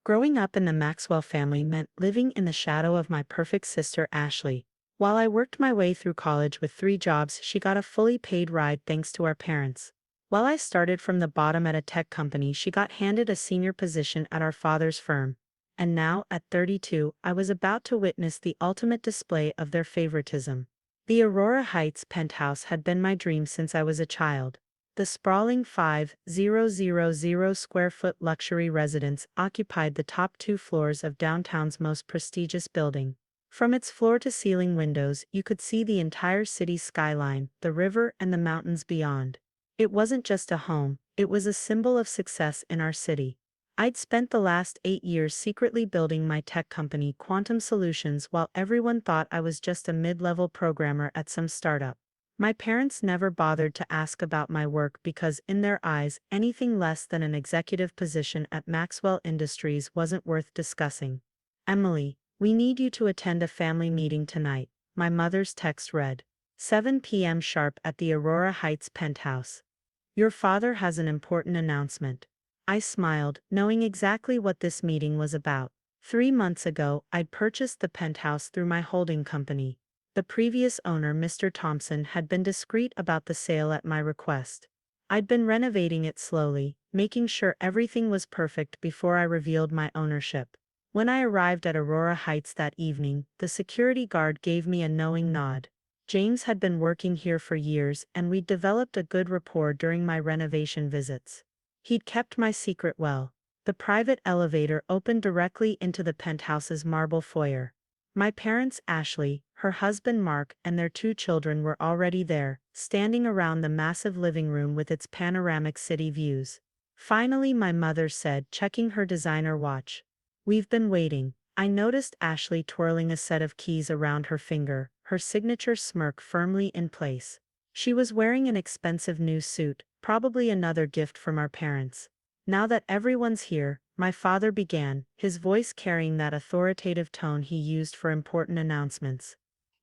Growing up in the Maxwell family meant living in the shadow of my perfect sister Ashley. While I worked my way through college with 3 jobs, she got a fully paid ride thanks to our parents. While I started from the bottom at a tech company, she got handed a senior position at our father's firm. And now, at 32, I was about to witness the ultimate display of their favoritism. The Aurora Heights penthouse had been my dream since I was a child. The sprawling 5,000 square foot luxury residence occupied the top 2 floors of downtown's most prestigious building. From its floor-to-ceiling windows, you could see the entire city's skyline, the river, and the mountains beyond. It wasn't just a home, it was a symbol of success in our city. I'd spent the last 8 years secretly building my tech company, Quantum Solutions, while everyone thought I was just a mid-level programmer at some startup. My parents never bothered to ask about my work because, in their eyes, anything less than an executive position at Maxwell Industries wasn't worth discussing. "Emily, we need you to attend a family meeting tonight," my mother's text read. 7 p.m. sharp at the Aurora Heights penthouse. "Your father has an important announcement." I smiled, knowing exactly what this meeting was about. 3 months ago, I'd purchased the penthouse through my holding company. The previous owner, Mr. Thompson, had been discreet about the sale at my request. I'd been renovating it slowly, making sure everything was perfect before I revealed my ownership. When I arrived at Aurora Heights that evening, the security guard gave me a knowing nod. James had been working here for years, and we'd developed a good rapport during my renovation visits. He'd kept my secret well. The private elevator opened directly into the penthouse's marble foyer. My parents, Ashley, her husband Mark, and their 2 children were already there, standing around the massive living room with its panoramic city views. Finally, my mother said, checking her designer watch. "We've been waiting." I noticed Ashley twirling a set of keys around her finger, her signature smirk firmly in place. She was wearing an expensive new suit, probably another gift from our parents. "Now that everyone's here," my father began, his voice carrying that authoritative tone he used for important announcements,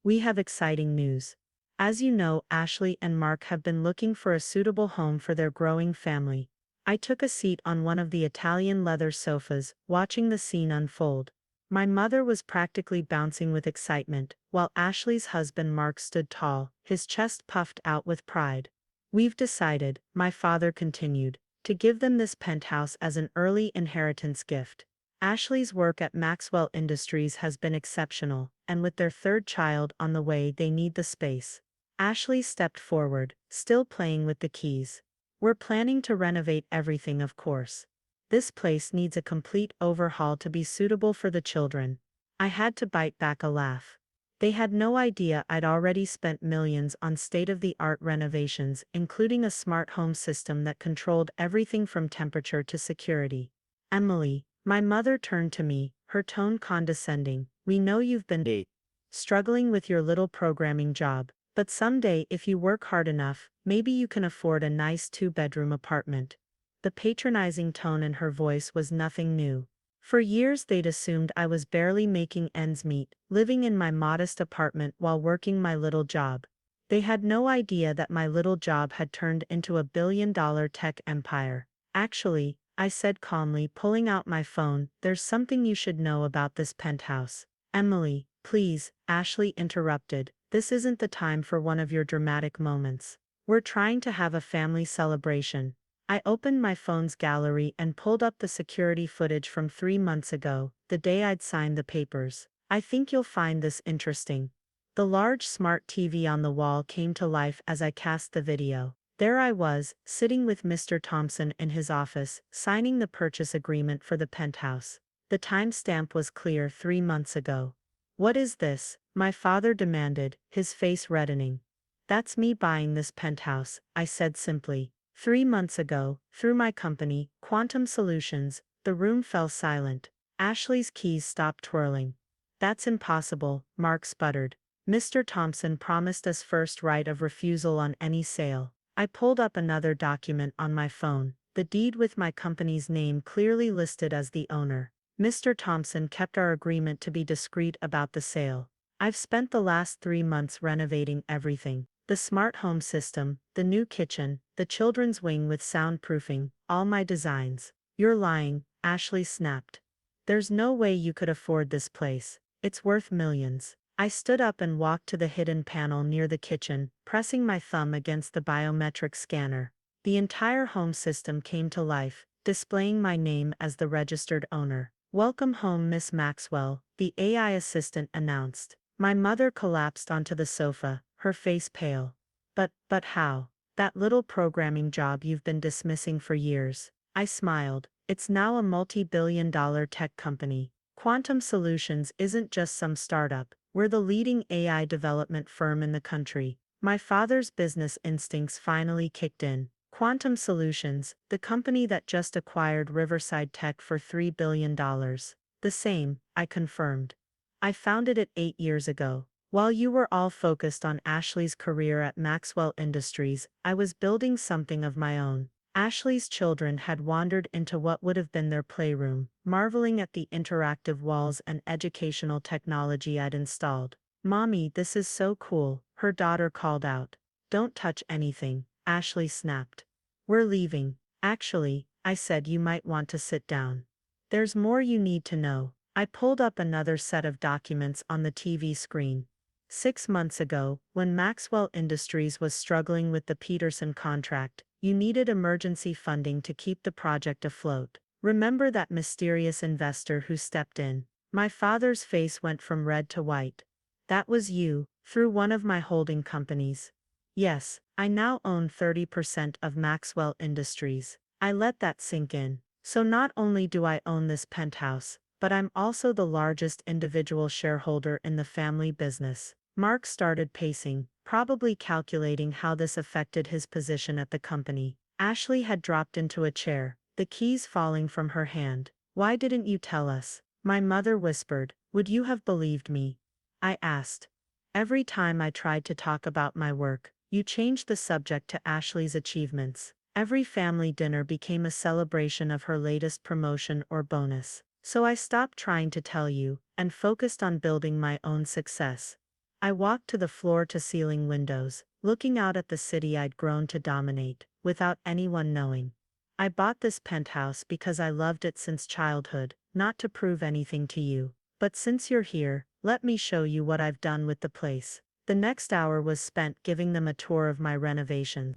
"we have exciting news. As you know, Ashley and Mark have been looking for a suitable home for their growing family." I took a seat on one of the Italian leather sofas, watching the scene unfold. My mother was practically bouncing with excitement, while Ashley's husband Mark stood tall, his chest puffed out with pride. "We've decided," my father continued, "to give them this penthouse as an early inheritance gift. Ashley's work at Maxwell Industries has been exceptional, and with their 3rd child on the way, they need the space." Ashley stepped forward, still playing with the keys. "We're planning to renovate everything, of course. This place needs a complete overhaul to be suitable for the children." I had to bite back a laugh. They had no idea I'd already spent millions on state-of-the-art renovations, including a smart home system that controlled everything from temperature to security. "Emily," my mother turned to me, her tone condescending, "we know you've been struggling with your little programming job, but someday, if you work hard enough, maybe you can afford a nice 2-bedroom apartment." The patronizing tone in her voice was nothing new. For years they'd assumed I was barely making ends meet, living in my modest apartment while working my little job. They had no idea that my little job had turned into a billion-dollar tech empire. "Actually," I said calmly, pulling out my phone, "there's something you should know about this penthouse." "Emily, please," Ashley interrupted, "this isn't the time for one of your dramatic moments. We're trying to have a family celebration." I opened my phone's gallery and pulled up the security footage from 3 months ago, the day I'd signed the papers. "I think you'll find this interesting." The large smart TV on the wall came to life as I cast the video. There I was, sitting with Mr. Thompson in his office, signing the purchase agreement for the penthouse. The timestamp was clear: 3 months ago. "What is this?" my father demanded, his face reddening. "That's me buying this penthouse," I said simply. 3 months ago, through my company, Quantum Solutions." The room fell silent. Ashley's keys stopped twirling. "That's impossible," Mark sputtered. "Mr. Thompson promised us first right of refusal on any sale." I pulled up another document on my phone, the deed with my company's name clearly listed as the owner. "Mr. Thompson kept our agreement to be discreet about the sale. I've spent the last 3 months renovating everything. The smart home system, the new kitchen, the children's wing with soundproofing, all my designs." "You're lying," Ashley snapped. There's no way you could afford this place. It's worth millions. I stood up and walked to the hidden panel near the kitchen, pressing my thumb against the biometric scanner. The entire home system came to life, displaying my name as the registered owner. "Welcome home, Miss Maxwell," the AI assistant announced. My mother collapsed onto the sofa, her face pale. But how? That little programming job you've been dismissing for years. I smiled. It's now a multi-billion-dollar tech company. Quantum Solutions isn't just some startup. We're the leading AI development firm in the country. My father's business instincts finally kicked in. Quantum Solutions, the company that just acquired Riverside Tech for $3 billion. The same, I confirmed. I founded it 8 years ago. While you were all focused on Ashley's career at Maxwell Industries, I was building something of my own. Ashley's children had wandered into what would have been their playroom, marveling at the interactive walls and educational technology I'd installed. "Mommy, this is so cool," her daughter called out. "Don't touch anything," Ashley snapped. "We're leaving." "Actually," I said, "you might want to sit down. There's more you need to know." I pulled up another set of documents on the TV screen. 6 months ago, when Maxwell Industries was struggling with the Peterson contract, you needed emergency funding to keep the project afloat. Remember that mysterious investor who stepped in? My father's face went from red to white. "That was you, through one of my holding companies." "Yes, I now own 30% of Maxwell Industries." I let that sink in. "So not only do I own this penthouse, but I'm also the largest individual shareholder in the family business." Mark started pacing, probably calculating how this affected his position at the company. Ashley had dropped into a chair, the keys falling from her hand. "Why didn't you tell us?" My mother whispered. "Would you have believed me?" I asked. "Every time I tried to talk about my work, you changed the subject to Ashley's achievements. Every family dinner became a celebration of her latest promotion or bonus. So I stopped trying to tell you, and focused on building my own success." I walked to the floor-to-ceiling windows, looking out at the city I'd grown to dominate, without anyone knowing. "I bought this penthouse because I loved it since childhood, not to prove anything to you. But since you're here, let me show you what I've done with the place." The next hour was spent giving them a tour of my renovations.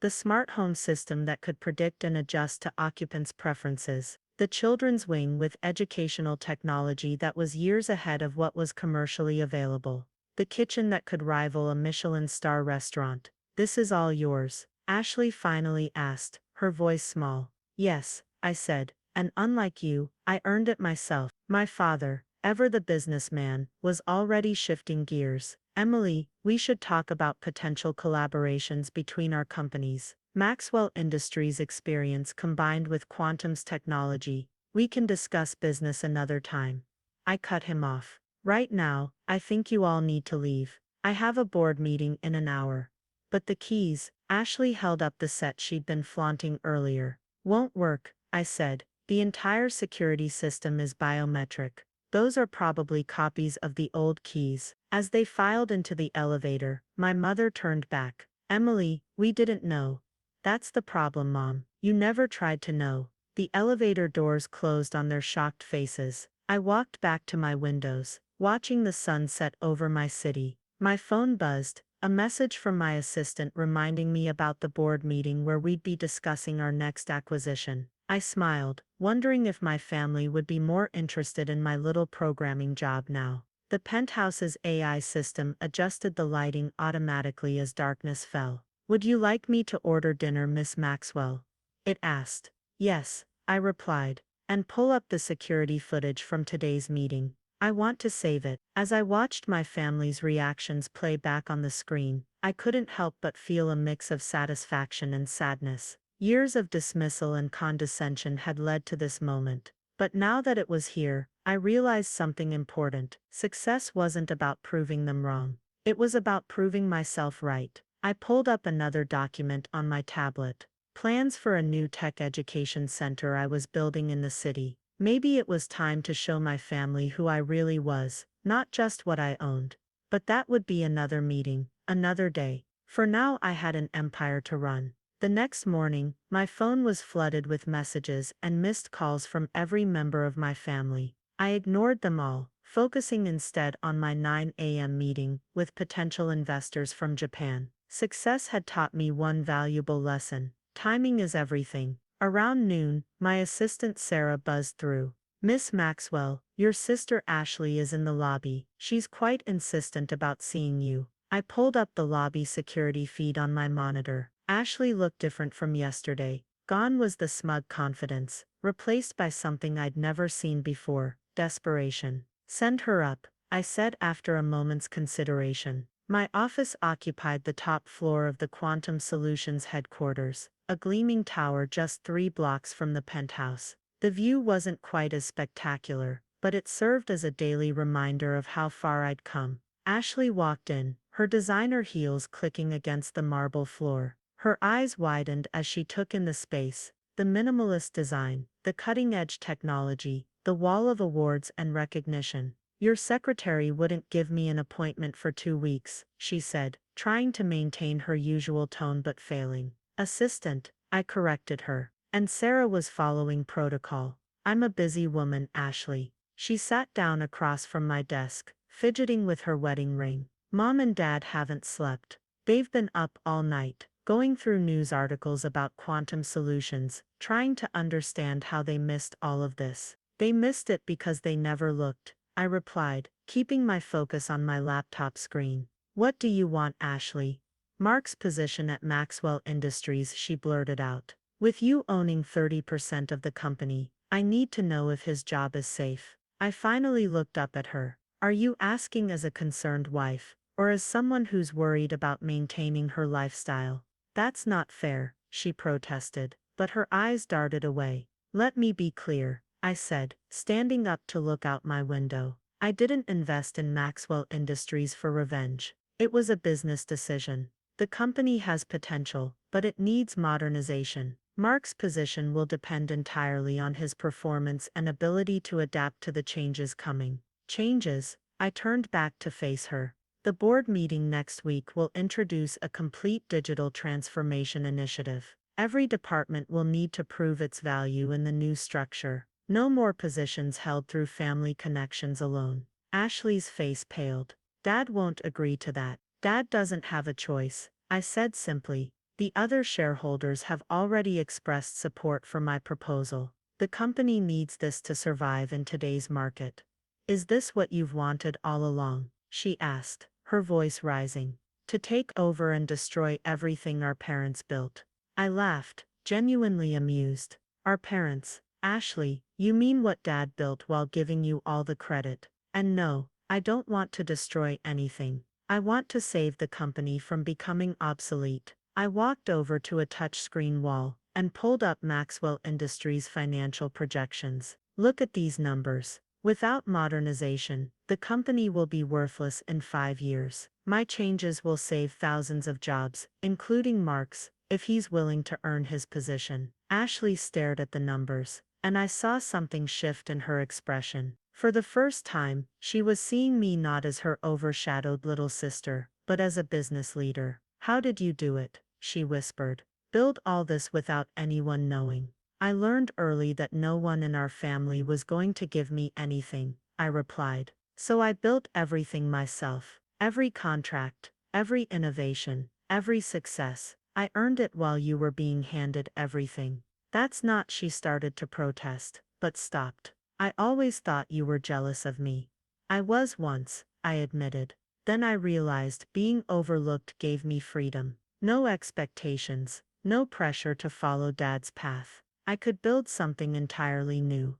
The smart home system that could predict and adjust to occupants' preferences. The children's wing with educational technology that was years ahead of what was commercially available. The kitchen that could rival a Michelin star restaurant. "This is all yours?" Ashley finally asked, her voice small. "Yes," I said, "and unlike you, I earned it myself." My father, ever the businessman, was already shifting gears. "Emily, we should talk about potential collaborations between our companies. Maxwell Industries' experience combined with Quantum's technology. We can discuss business another time." I cut him off. "Right now, I think you all need to leave. I have a board meeting in an hour." "But the keys," Ashley held up the set she'd been flaunting earlier. "Won't work," I said. "The entire security system is biometric. Those are probably copies of the old keys." As they filed into the elevator, my mother turned back. "Emily, we didn't know." "That's the problem, Mom. You never tried to know." The elevator doors closed on their shocked faces. I walked back to my windows, watching the sun set over my city. My phone buzzed, a message from my assistant reminding me about the board meeting where we'd be discussing our next acquisition. I smiled, wondering if my family would be more interested in my little programming job now. The penthouse's AI system adjusted the lighting automatically as darkness fell. "Would you like me to order dinner, Miss Maxwell?" it asked. "Yes," I replied. "And pull up the security footage from today's meeting. I want to save it." As I watched my family's reactions play back on the screen, I couldn't help but feel a mix of satisfaction and sadness. Years of dismissal and condescension had led to this moment. But now that it was here, I realized something important. Success wasn't about proving them wrong. It was about proving myself right. I pulled up another document on my tablet. Plans for a new tech education center I was building in the city. Maybe it was time to show my family who I really was, not just what I owned. But that would be another meeting, another day. For now I had an empire to run. The next morning, my phone was flooded with messages and missed calls from every member of my family. I ignored them all, focusing instead on my 9 a.m. meeting with potential investors from Japan. Success had taught me one valuable lesson: timing is everything. Around noon, my assistant Sarah buzzed through. "Miss Maxwell, your sister Ashley is in the lobby. She's quite insistent about seeing you." I pulled up the lobby security feed on my monitor. Ashley looked different from yesterday. Gone was the smug confidence, replaced by something I'd never seen before: desperation. "Send her up," I said after a moment's consideration. My office occupied the top floor of the Quantum Solutions headquarters, a gleaming tower just 3 blocks from the Penthouse. The view wasn't quite as spectacular, but it served as a daily reminder of how far I'd come. Ashley walked in, her designer heels clicking against the marble floor. Her eyes widened as she took in the space: the minimalist design, the cutting-edge technology, the wall of awards and recognition. "Your secretary wouldn't give me an appointment for 2 weeks," she said, trying to maintain her usual tone but failing. "Assistant," I corrected her. And Sarah was following protocol. "I'm a busy woman, Ashley." She sat down across from my desk, fidgeting with her wedding ring. "Mom and Dad haven't slept. They've been up all night, going through news articles about quantum solutions, trying to understand how they missed all of this." "They missed it because they never looked," I replied, keeping my focus on my laptop screen. "What do you want, Ashley?" "Mark's position at Maxwell Industries," she blurted out. "With you owning 30% of the company, I need to know if his job is safe." I finally looked up at her. "Are you asking as a concerned wife, or as someone who's worried about maintaining her lifestyle?" "That's not fair," she protested, but her eyes darted away. "Let me be clear," I said, standing up to look out my window. "I didn't invest in Maxwell Industries for revenge. It was a business decision. The company has potential, but it needs modernization. Mark's position will depend entirely on his performance and ability to adapt to the changes coming." "Changes?" I turned back to face her. "The board meeting next week will introduce a complete digital transformation initiative. Every department will need to prove its value in the new structure. No more positions held through family connections alone." Ashley's face paled. "Dad won't agree to that." "Dad doesn't have a choice," I said simply. "The other shareholders have already expressed support for my proposal. The company needs this to survive in today's market." "Is this what you've wanted all along?" she asked, her voice rising. "To take over and destroy everything our parents built?" I laughed, genuinely amused. "Our parents? Ashley, you mean what Dad built while giving you all the credit. And no, I don't want to destroy anything. I want to save the company from becoming obsolete." I walked over to a touchscreen wall and pulled up Maxwell Industries' financial projections. "Look at these numbers. Without modernization, the company will be worthless in 5 years. My changes will save thousands of jobs, including Mark's, if he's willing to earn his position." Ashley stared at the numbers, and I saw something shift in her expression. For the first time, she was seeing me not as her overshadowed little sister, but as a business leader. "How did you do it?" she whispered. "Build all this without anyone knowing?" "I learned early that no one in our family was going to give me anything," I replied. "So I built everything myself. Every contract, every innovation, every success. I earned it while you were being handed everything." "That's not," she started to protest, but stopped. "I always thought you were jealous of me." "I was once," I admitted. Then I realized being overlooked gave me freedom. No expectations, no pressure to follow Dad's path. I could build something entirely new.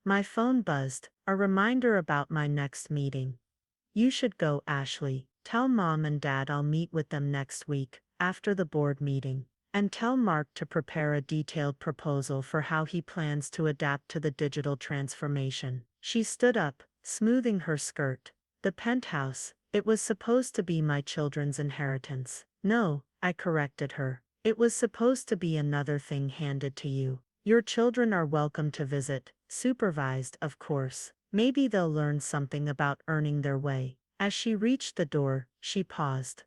My phone buzzed, a reminder about my next meeting. "You should go, Ashley. Tell Mom and Dad I'll meet with them next week, after the board meeting. And tell Mark to prepare a detailed proposal for how he plans to adapt to the digital transformation." She stood up, smoothing her skirt. "The Penthouse, it was supposed to be my children's inheritance." "No," I corrected her. "It was supposed to be another thing handed to you. Your children are welcome to visit, supervised, of course. Maybe they'll learn something about earning their way." As she reached the door, she paused.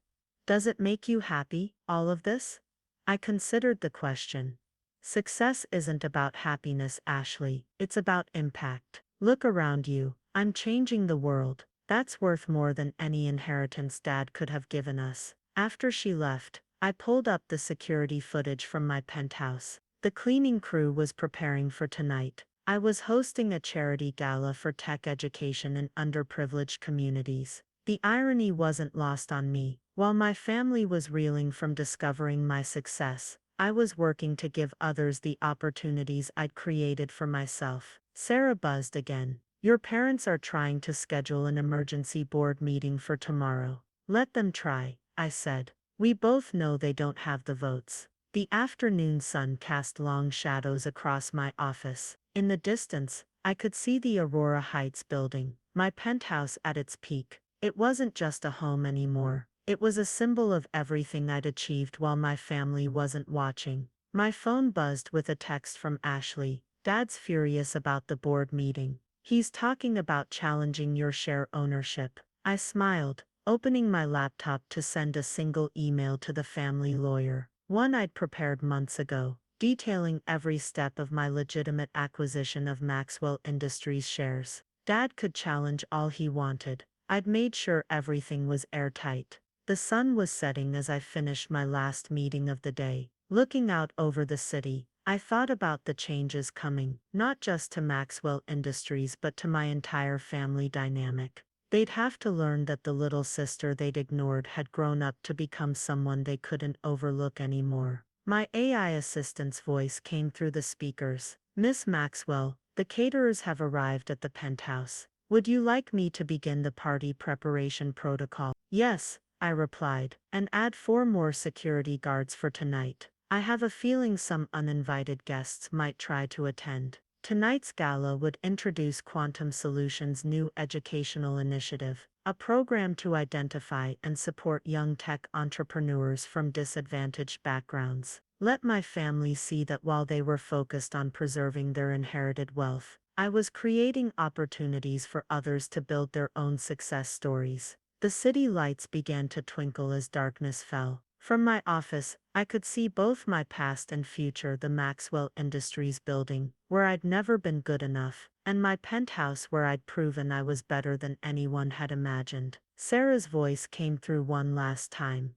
"Does it make you happy, all of this?" I considered the question. Success isn't about happiness, Ashley. It's about impact. Look around you. I'm changing the world. That's worth more than any inheritance Dad could have given us. After she left, I pulled up the security footage from my penthouse. The cleaning crew was preparing for tonight. I was hosting a charity gala for tech education in underprivileged communities. The irony wasn't lost on me. While my family was reeling from discovering my success, I was working to give others the opportunities I'd created for myself. Sarah buzzed again. Your parents are trying to schedule an emergency board meeting for tomorrow. Let them try, I said. We both know they don't have the votes. The afternoon sun cast long shadows across my office. In the distance, I could see the Aurora Heights building, my penthouse at its peak. It wasn't just a home anymore. It was a symbol of everything I'd achieved while my family wasn't watching. My phone buzzed with a text from Ashley. Dad's furious about the board meeting. He's talking about challenging your share ownership. I smiled, opening my laptop to send a single email to the family lawyer, one I'd prepared months ago, detailing every step of my legitimate acquisition of Maxwell Industries shares. Dad could challenge all he wanted. I'd made sure everything was airtight. The sun was setting as I finished my last meeting of the day. Looking out over the city, I thought about the changes coming, not just to Maxwell Industries but to my entire family dynamic. They'd have to learn that the little sister they'd ignored had grown up to become someone they couldn't overlook anymore. My AI assistant's voice came through the speakers. Miss Maxwell, the caterers have arrived at the penthouse. Would you like me to begin the party preparation protocol? Yes, I replied, and add 4 more security guards for tonight. I have a feeling some uninvited guests might try to attend. Tonight's gala would introduce Quantum Solutions' new educational initiative, a program to identify and support young tech entrepreneurs from disadvantaged backgrounds. Let my family see that while they were focused on preserving their inherited wealth, I was creating opportunities for others to build their own success stories. The city lights began to twinkle as darkness fell. From my office, I could see both my past and future: the Maxwell Industries building, where I'd never been good enough, and my penthouse where I'd proven I was better than anyone had imagined. Sarah's voice came through one last time.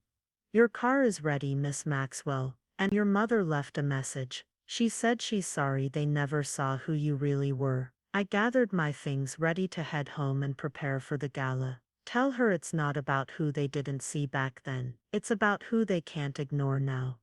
Your car is ready, Miss Maxwell, and your mother left a message. She said she's sorry they never saw who you really were. I gathered my things ready to head home and prepare for the gala. Tell her it's not about who they didn't see back then. It's about who they can't ignore now.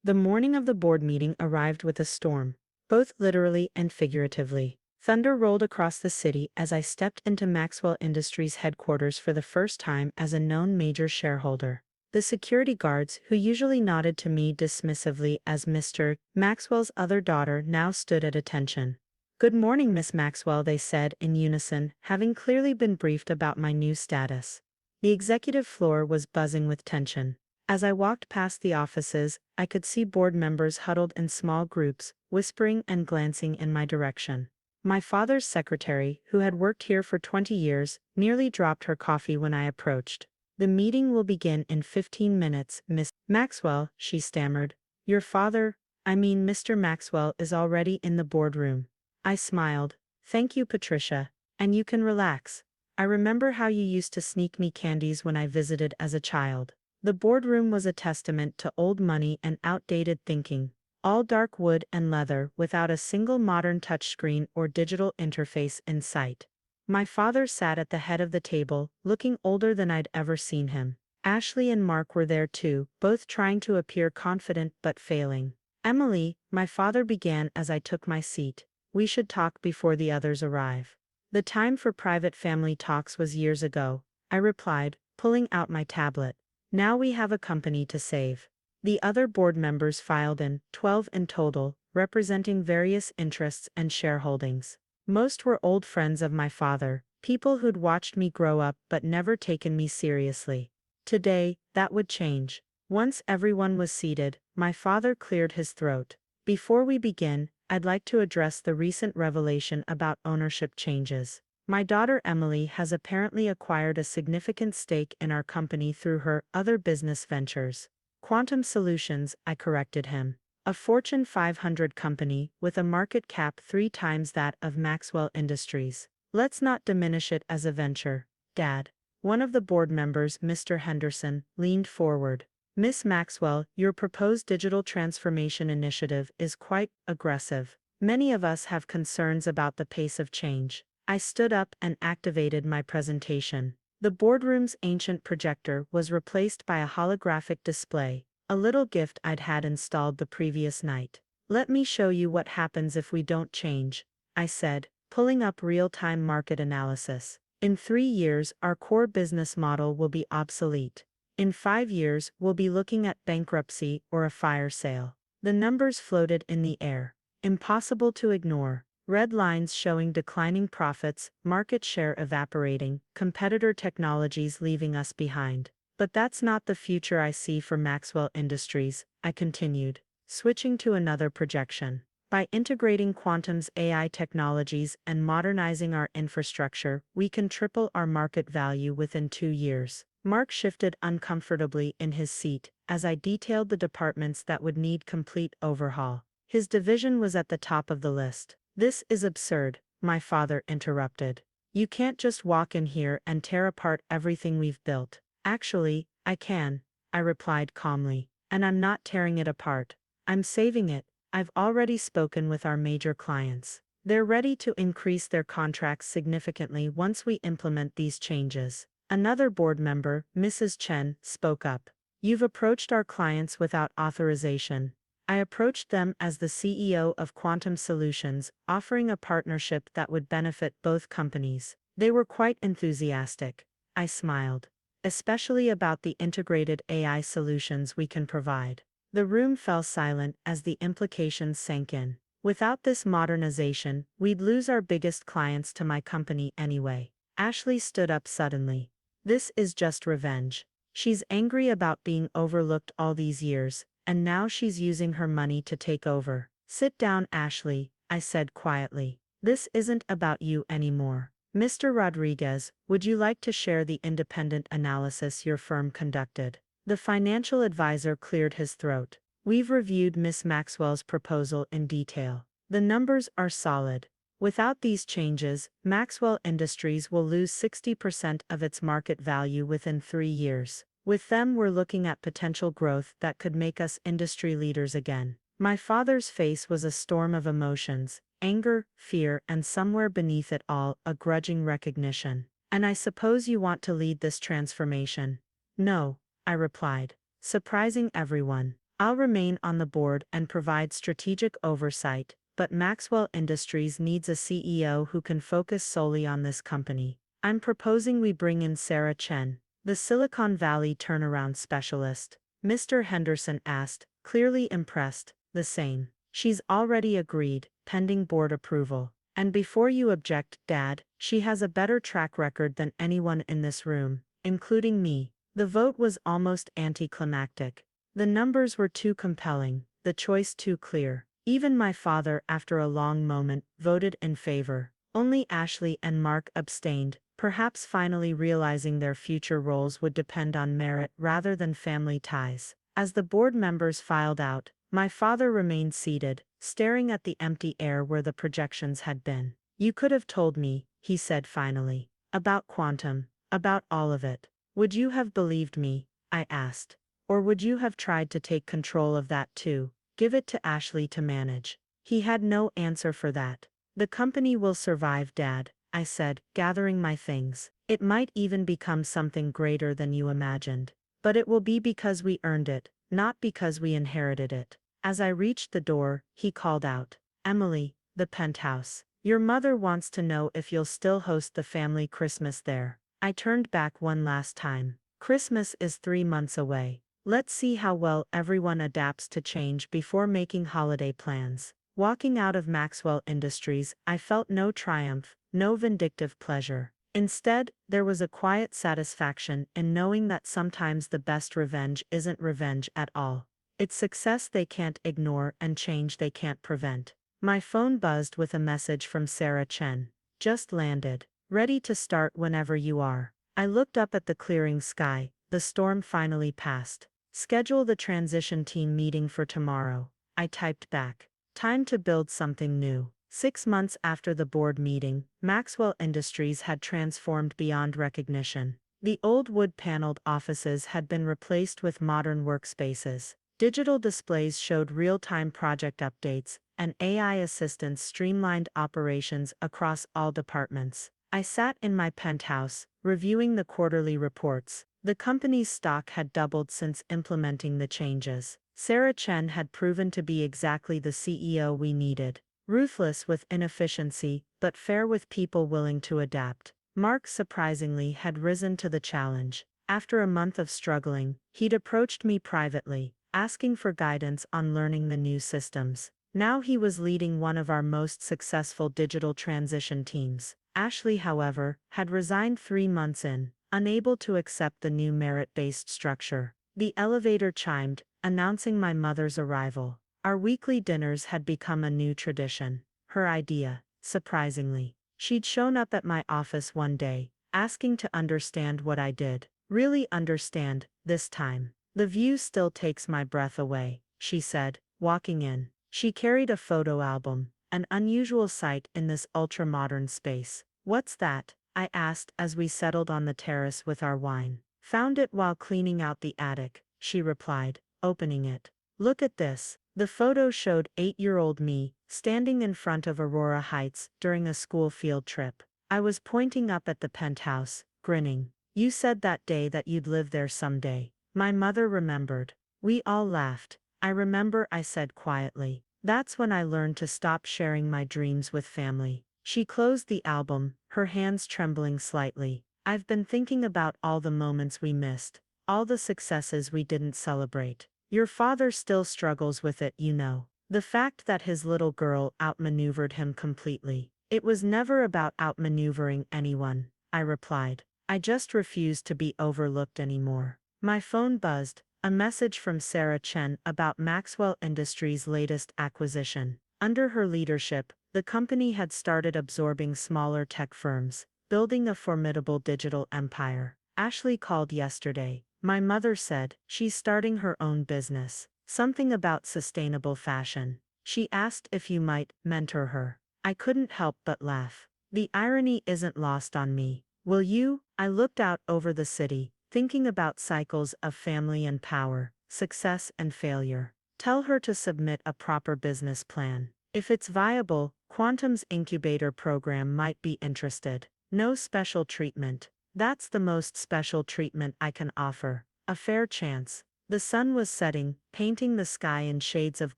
The morning of the board meeting arrived with a storm, both literally and figuratively. Thunder rolled across the city as I stepped into Maxwell Industries headquarters for the first time as a known major shareholder. The security guards, who usually nodded to me dismissively as Mr. Maxwell's other daughter, now stood at attention. Good morning, Miss Maxwell, they said in unison, having clearly been briefed about my new status. The executive floor was buzzing with tension. As I walked past the offices, I could see board members huddled in small groups, whispering and glancing in my direction. My father's secretary, who had worked here for 20 years, nearly dropped her coffee when I approached. The meeting will begin in 15 minutes, Miss Maxwell, she stammered. Your father, Mr. Maxwell, is already in the boardroom. I smiled. Thank you, Patricia, and you can relax. I remember how you used to sneak me candies when I visited as a child. The boardroom was a testament to old money and outdated thinking, all dark wood and leather without a single modern touchscreen or digital interface in sight. My father sat at the head of the table, looking older than I'd ever seen him. Ashley and Mark were there too, both trying to appear confident but failing. Emily, my father began as I took my seat. We should talk before the others arrive. The time for private family talks was years ago, I replied, pulling out my tablet. Now we have a company to save. The other board members filed in, 12 in total, representing various interests and shareholdings. Most were old friends of my father, people who'd watched me grow up but never taken me seriously. Today, that would change. Once everyone was seated, my father cleared his throat. Before we begin, I'd like to address the recent revelation about ownership changes. My daughter Emily has apparently acquired a significant stake in our company through her other business ventures. Quantum Solutions, I corrected him. A Fortune 500 company with a market cap 3 times that of Maxwell Industries. Let's not diminish it as a venture, Dad. One of the board members, Mr. Henderson, leaned forward. Miss Maxwell, your proposed digital transformation initiative is quite aggressive. Many of us have concerns about the pace of change. I stood up and activated my presentation. The boardroom's ancient projector was replaced by a holographic display, a little gift I'd had installed the previous night. Let me show you what happens if we don't change, I said, pulling up real-time market analysis. In 3 years, our core business model will be obsolete. In 5 years, we'll be looking at bankruptcy or a fire sale. The numbers floated in the air. Impossible to ignore. Red lines showing declining profits, market share evaporating, competitor technologies leaving us behind. But that's not the future I see for Maxwell Industries, I continued, switching to another projection. By integrating Quantum's AI technologies and modernizing our infrastructure, we can triple our market value within 2 years. Mark shifted uncomfortably in his seat as I detailed the departments that would need complete overhaul. His division was at the top of the list. This is absurd, my father interrupted. You can't just walk in here and tear apart everything we've built. Actually, I can, I replied calmly. And I'm not tearing it apart. I'm saving it. I've already spoken with our major clients. They're ready to increase their contracts significantly once we implement these changes. Another board member, Mrs. Chen, spoke up. You've approached our clients without authorization. I approached them as the CEO of Quantum Solutions, offering a partnership that would benefit both companies. They were quite enthusiastic. I smiled. Especially about the integrated AI solutions we can provide. The room fell silent as the implications sank in. Without this modernization, we'd lose our biggest clients to my company anyway. Ashley stood up suddenly. This is just revenge. She's angry about being overlooked all these years, and now she's using her money to take over. Sit down, Ashley, I said quietly. This isn't about you anymore. Mr. Rodriguez, would you like to share the independent analysis your firm conducted? The financial advisor cleared his throat. We've reviewed Miss Maxwell's proposal in detail. The numbers are solid. Without these changes, Maxwell Industries will lose 60% of its market value within 3 years. With them, we're looking at potential growth that could make us industry leaders again. My father's face was a storm of emotions, anger, fear, and somewhere beneath it all, a grudging recognition. And I suppose you want to lead this transformation? No, I replied, surprising everyone. I'll remain on the board and provide strategic oversight, but Maxwell Industries needs a CEO who can focus solely on this company. I'm proposing we bring in Sarah Chen, the Silicon Valley turnaround specialist. Mr. Henderson asked, clearly impressed. The same. She's already agreed, pending board approval. And before you object, Dad, she has a better track record than anyone in this room, including me. The vote was almost anticlimactic. The numbers were too compelling, the choice too clear. Even my father, after a long moment, voted in favor. Only Ashley and Mark abstained, perhaps finally realizing their future roles would depend on merit rather than family ties. As the board members filed out, my father remained seated, staring at the empty air where the projections had been. You could have told me, he said finally, about Quantum, about all of it. Would you have believed me? I asked. Or would you have tried to take control of that too? Give it to Ashley to manage. He had no answer for that. The company will survive, Dad, I said, gathering my things. It might even become something greater than you imagined. But it will be because we earned it, not because we inherited it. As I reached the door, he called out, Emily, the Penthouse. Your mother wants to know if you'll still host the family Christmas there. I turned back one last time. Christmas is 3 months away. Let's see how well everyone adapts to change before making holiday plans. Walking out of Maxwell Industries, I felt no triumph, no vindictive pleasure. Instead, there was a quiet satisfaction in knowing that sometimes the best revenge isn't revenge at all. It's success they can't ignore and change they can't prevent. My phone buzzed with a message from Sarah Chen. Just landed. Ready to start whenever you are. I looked up at the clearing sky. The storm finally passed. Schedule the transition team meeting for tomorrow. I typed back. Time to build something new. 6 months after the board meeting, Maxwell Industries had transformed beyond recognition. The old wood-paneled offices had been replaced with modern workspaces. Digital displays showed real-time project updates, and AI assistants streamlined operations across all departments. I sat in my penthouse, reviewing the quarterly reports. The company's stock had doubled since implementing the changes. Sarah Chen had proven to be exactly the CEO we needed. Ruthless with inefficiency, but fair with people willing to adapt. Mark, surprisingly, had risen to the challenge. After a month of struggling, he'd approached me privately, asking for guidance on learning the new systems. Now he was leading one of our most successful digital transition teams. Ashley, however, had resigned 3 months in, unable to accept the new merit-based structure. The elevator chimed, announcing my mother's arrival. Our weekly dinners had become a new tradition. Her idea, surprisingly. She'd shown up at my office one day, asking to understand what I did. Really understand, this time. The view still takes my breath away, she said, walking in. She carried a photo album, an unusual sight in this ultra-modern space. What's that? I asked as we settled on the terrace with our wine. Found it while cleaning out the attic, she replied, opening it. Look at this. The photo showed 8-year-old me, standing in front of Aurora Heights during a school field trip. I was pointing up at the penthouse, grinning. You said that day that you'd live there someday. My mother remembered. We all laughed. I remember, I said quietly. That's when I learned to stop sharing my dreams with family. She closed the album, her hands trembling slightly. I've been thinking about all the moments we missed, all the successes we didn't celebrate. Your father still struggles with it, you know. The fact that his little girl outmaneuvered him completely. It was never about outmaneuvering anyone, I replied. I just refused to be overlooked anymore. My phone buzzed, a message from Sarah Chen about Maxwell Industries' latest acquisition. Under her leadership, the company had started absorbing smaller tech firms, building a formidable digital empire. Ashley called yesterday. My mother said she's starting her own business, something about sustainable fashion. She asked if you might mentor her. I couldn't help but laugh. The irony isn't lost on me. Will you? I looked out over the city, thinking about cycles of family and power, success and failure. Tell her to submit a proper business plan. If it's viable, Quantum's incubator program might be interested. No special treatment. That's the most special treatment I can offer. A fair chance. The sun was setting, painting the sky in shades of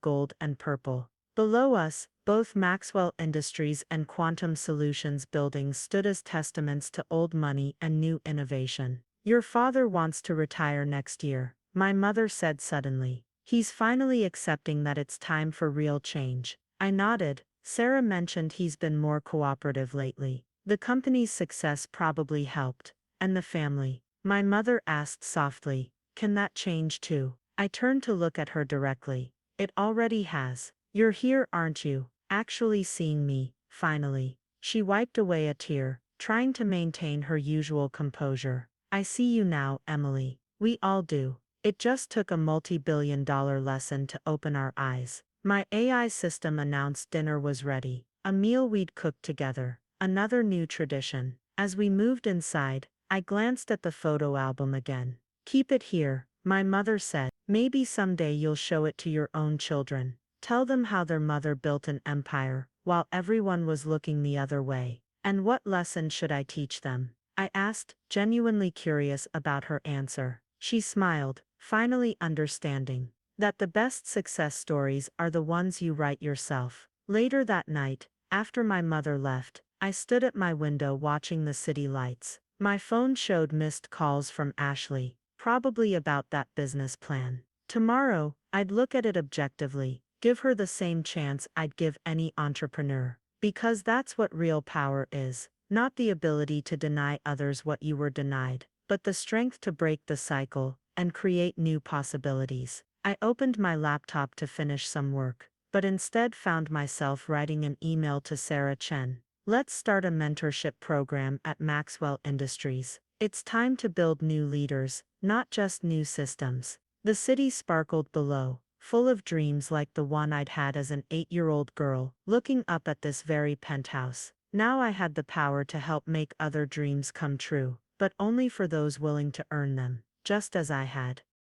gold and purple. Below us, both Maxwell Industries and Quantum Solutions buildings stood as testaments to old money and new innovation. Your father wants to retire next year, my mother said suddenly. He's finally accepting that it's time for real change. I nodded. Sarah mentioned he's been more cooperative lately. The company's success probably helped. And the family? My mother asked softly. Can that change too? I turned to look at her directly. It already has. You're here, aren't you? Actually seeing me, finally. She wiped away a tear, trying to maintain her usual composure. I see you now, Emily. We all do. It just took a multi-billion-dollar lesson to open our eyes. My AI system announced dinner was ready. A meal we'd cooked together. Another new tradition. As we moved inside, I glanced at the photo album again. Keep it here, my mother said. Maybe someday you'll show it to your own children. Tell them how their mother built an empire, while everyone was looking the other way. And what lesson should I teach them? I asked, genuinely curious about her answer. She smiled, finally understanding that the best success stories are the ones you write yourself. Later that night, after my mother left, I stood at my window watching the city lights. My phone showed missed calls from Ashley, probably about that business plan. Tomorrow, I'd look at it objectively, give her the same chance I'd give any entrepreneur. Because that's what real power is, not the ability to deny others what you were denied, but the strength to break the cycle and create new possibilities. I opened my laptop to finish some work, but instead found myself writing an email to Sarah Chen. Let's start a mentorship program at Maxwell Industries. It's time to build new leaders, not just new systems. The city sparkled below, full of dreams like the one I'd had as an 8-year-old girl, looking up at this very penthouse. Now I had the power to help make other dreams come true, but only for those willing to earn them, just as I had.